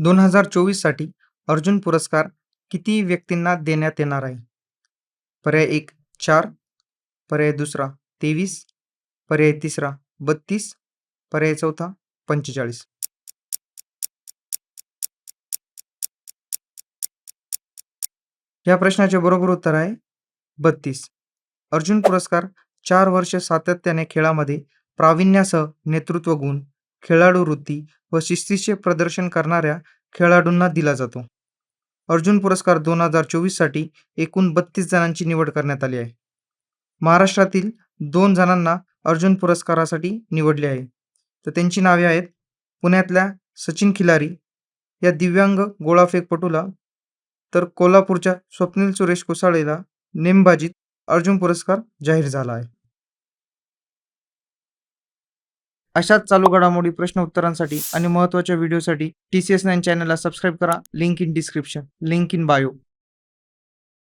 2024 साठी अर्जुन पुरस्कार किती व्यक्तींना देण्यात येणार आहे? पर्याय 1 4, पर्याय दुसरा 23, पर्याय तिसरा 32, पर्याय चौथा 45. या प्रश्नाचे बरोबर उत्तर आहे 32. अर्जुन पुरस्कार 4 वर्ष सातत्याने खेळामध्ये प्रावीण्यासह नेतृत्व गुण, खेळाडू वृत्ती व शिस्तीचे प्रदर्शन करणाऱ्या खेळाडूंना दिला जातो. अर्जुन पुरस्कार 2024 साठी एकूण 32 जणांची निवड करण्यात आली आहे. महाराष्ट्रातील 2 जणांना अर्जुन पुरस्कारासाठी निवडले आहे. तर त्यांची नावे आहेत पुण्यातल्या सचिन खिलारी या दिव्यांग गोळाफेकपटूला, तर कोल्हापूरच्या स्वप्नील सुरेश कुसाळेला नेमबाजीत अर्जुन पुरस्कार जाहीर झाला आहे. अशाच चालू घडामोडी प्रश्न उत्तरांसाठी आणि महत्त्वाच्या व्हिडिओसाठी TCS9 चॅनलला सबस्क्राईब करा. Link in description, link in bio.